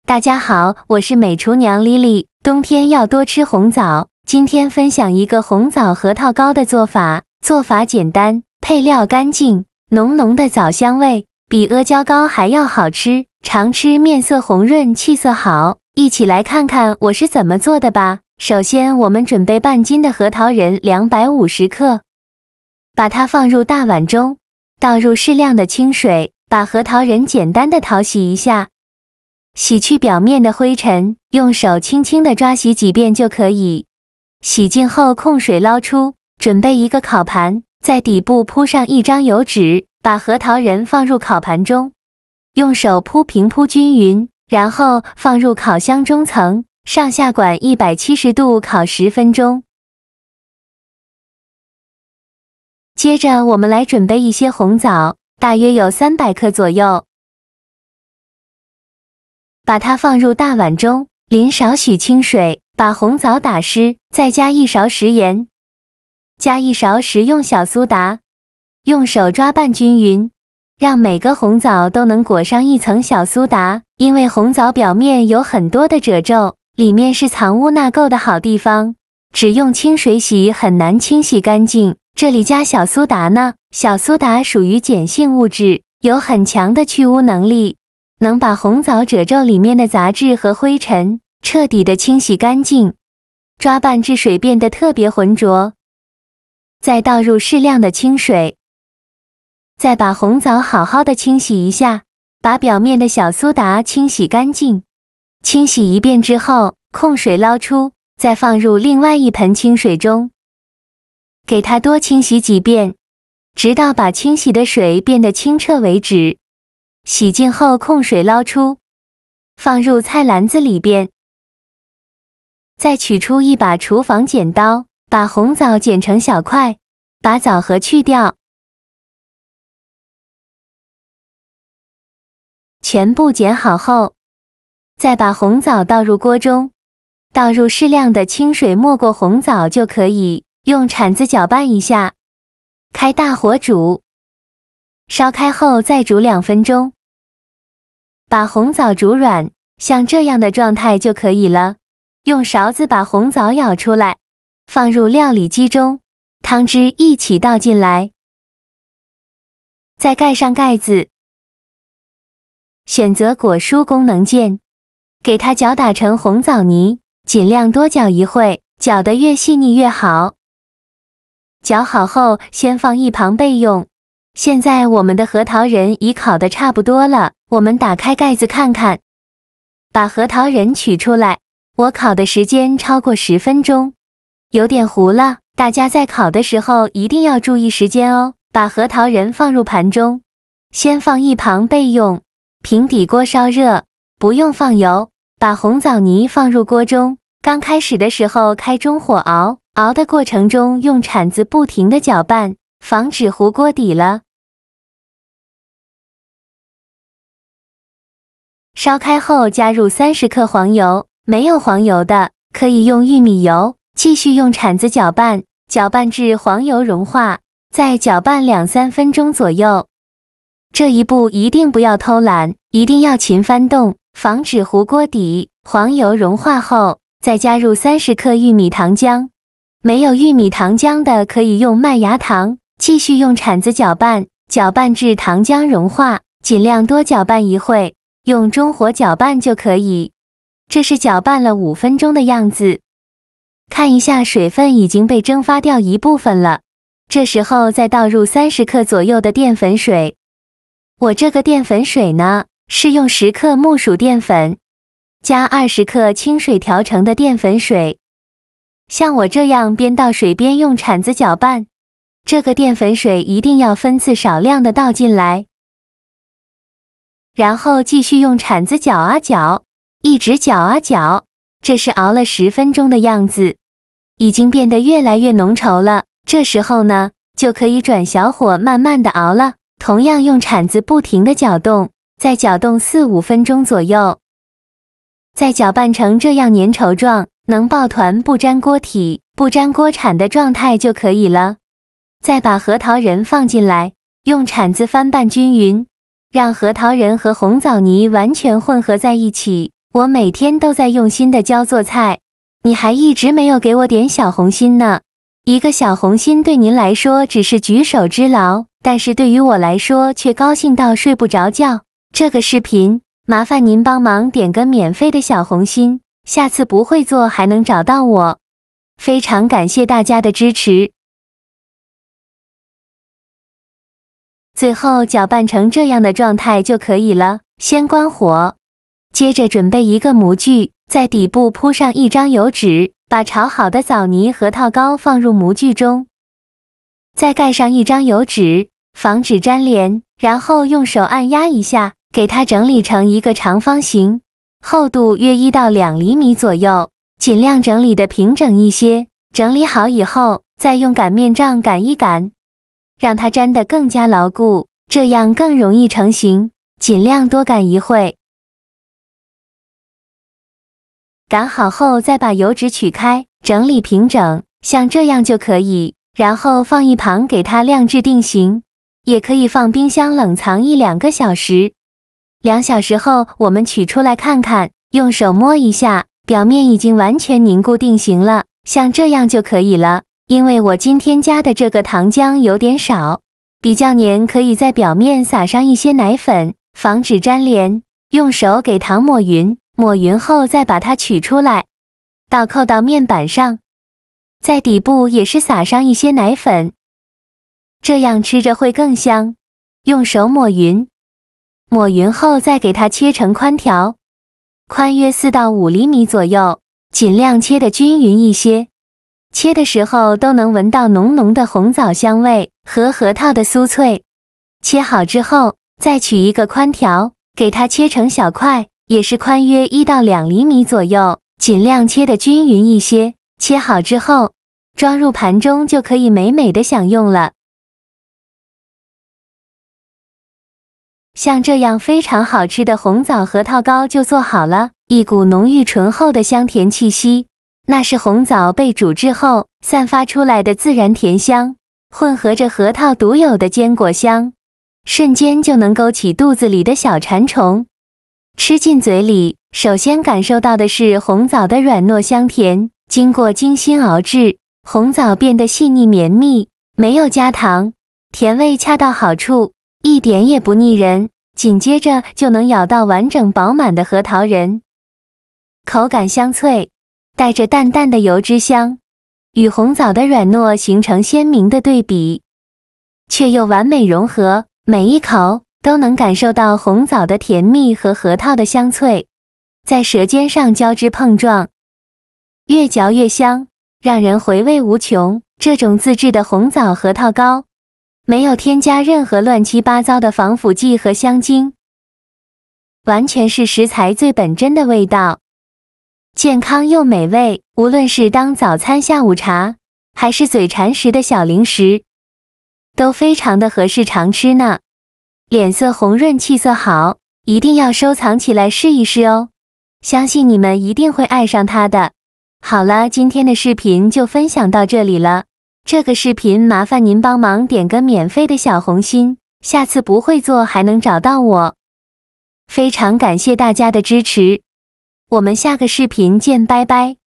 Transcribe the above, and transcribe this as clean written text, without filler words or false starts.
大家好，我是美厨娘 Lily。冬天要多吃红枣，今天分享一个红枣核桃糕的做法。做法简单，配料干净，浓浓的枣香味，比阿胶糕还要好吃。常吃面色红润，气色好。一起来看看我是怎么做的吧。首先，我们准备半斤的核桃仁250克，把它放入大碗中，倒入适量的清水，把核桃仁简单的淘洗一下。洗去表面的灰尘，用手轻轻地抓洗几遍就可以。洗净后控水捞出，准备一个烤盘，在底部铺上一张油纸，把核桃仁放入烤盘中，用手铺平铺均匀，然后放入烤箱中层，上下管170度烤10分钟。接着我们来准备一些红枣，大约有300克左右。把它放入大碗中，淋少许清水，把红枣打湿，再加1勺食盐，加1勺食用小苏打，用手抓拌均匀，让每个红枣都能裹上一层小苏打。因为红枣表面有很多的褶皱，里面是藏污纳垢的好地方，只用清水洗很难清洗干净。这里加小苏打呢，小苏打属于碱性物质，有很强的去污能力，能把红枣褶皱里面的杂质和灰尘彻底的清洗干净，抓拌至水变得特别浑浊。再倒入适量的清水，再把红枣好好的清洗一下，把表面的小苏打清洗干净。清洗一遍之后，控水捞出，再放入另外一盆清水中，给它多清洗几遍，直到把清洗的水变得清澈为止。洗净后控水捞出，放入菜篮子里边。再取出一把厨房剪刀，把红枣剪成小块，把枣核去掉，全部剪好后，再把红枣倒入锅中，倒入适量的清水没过红枣就可以，用铲子搅拌一下，开大火煮，烧开后再煮2分钟。把红枣煮软，像这样的状态就可以了。用勺子把红枣舀出来，放入料理机中，汤汁一起倒进来，再盖上盖子。选择果蔬功能键，给它搅打成红枣泥，尽量多搅一会，搅得越细腻越好。搅好后先放一旁备用。现在我们的核桃仁已烤得差不多了，我们打开盖子看看，把核桃仁取出来，我烤的时间超过10分钟，有点糊了，大家在烤的时候一定要注意时间哦。把核桃仁放入盘中，先放一旁备用。平底锅烧热，不用放油，把红枣泥放入锅中，刚开始的时候开中火熬，熬的过程中用铲子不停地搅拌，防止糊锅底了。烧开后加入30克黄油，没有黄油的可以用玉米油，继续用铲子搅拌，搅拌至黄油融化，再搅拌2-3分钟左右。这一步一定不要偷懒，一定要勤翻动，防止糊锅底。黄油融化后，再加入30克玉米糖浆，没有玉米糖浆的可以用麦芽糖，继续用铲子搅拌，搅拌至糖浆融化，尽量多搅拌一会，用中火搅拌就可以。这是搅拌了5分钟的样子，看一下水分已经被蒸发掉一部分了，这时候再倒入30克左右的淀粉水。我这个淀粉水呢，是用10克木薯淀粉加20克清水调成的淀粉水。像我这样边倒水边用铲子搅拌，这个淀粉水一定要分次少量的倒进来，然后继续用铲子搅啊搅，一直搅啊搅。这是熬了10分钟的样子，已经变得越来越浓稠了。这时候呢，就可以转小火慢慢的熬了，同样用铲子不停的搅动，再搅动4-5分钟左右，再搅拌成这样粘稠状，能抱团不粘锅体、不粘锅铲的状态就可以了。再把核桃仁放进来，用铲子翻拌均匀，让核桃仁和红枣泥完全混合在一起。我每天都在用心的教做菜，你还一直没有给我点小红心呢。一个小红心对您来说只是举手之劳，但是对于我来说却高兴到睡不着觉。这个视频，麻烦您帮忙点个免费的小红心，下次不会做还能找到我。非常感谢大家的支持。最后搅拌成这样的状态就可以了，先关火。接着准备一个模具，在底部铺上一张油纸，把炒好的枣泥核桃糕放入模具中，再盖上一张油纸，防止粘连，然后用手按压一下，给它整理成一个长方形，厚度约1到2厘米左右，尽量整理的平整一些。整理好以后，再用擀面杖擀一擀，让它粘得更加牢固，这样更容易成型，尽量多擀一会。擀好后再把油纸取开，整理平整，像这样就可以，然后放一旁给它晾制定型，也可以放冰箱冷藏1-2个小时。2小时后我们取出来看看，用手摸一下，表面已经完全凝固定型了，像这样就可以了。因为我今天加的这个糖浆有点少，比较黏，可以在表面撒上一些奶粉，防止粘连，用手给糖抹匀。抹匀后再把它取出来，倒扣到面板上，在底部也是撒上一些奶粉，这样吃着会更香。用手抹匀，抹匀后再给它切成宽条，宽约4到5厘米左右，尽量切得均匀一些。切的时候都能闻到浓浓的红枣香味和核桃的酥脆。切好之后，再取一个宽条，给它切成小块。也是宽约1到2厘米左右，尽量切得均匀一些。切好之后，装入盘中就可以美美的享用了。像这样非常好吃的红枣核桃糕就做好了，一股浓郁醇厚的香甜气息，那是红枣被煮制后散发出来的自然甜香，混合着核桃独有的坚果香，瞬间就能勾起肚子里的小馋虫。吃进嘴里，首先感受到的是红枣的软糯香甜，经过精心熬制，红枣变得细腻绵密，没有加糖，甜味恰到好处，一点也不腻人。紧接着就能咬到完整饱满的核桃仁，口感香脆，带着淡淡的油脂香，与红枣的软糯形成鲜明的对比，却又完美融合，每一口都能感受到红枣的甜蜜和核桃的香脆，在舌尖上交织碰撞，越嚼越香，让人回味无穷。这种自制的红枣核桃糕，没有添加任何乱七八糟的防腐剂和香精，完全是食材最本真的味道，健康又美味。无论是当早餐、下午茶，还是嘴馋时的小零食，都非常的合适常吃呢。脸色红润，气色好，一定要收藏起来试一试哦，相信你们一定会爱上它的。好了，今天的视频就分享到这里了，这个视频麻烦您帮忙点个免费的小红心，下次不会做还能找到我。非常感谢大家的支持，我们下个视频见，拜拜。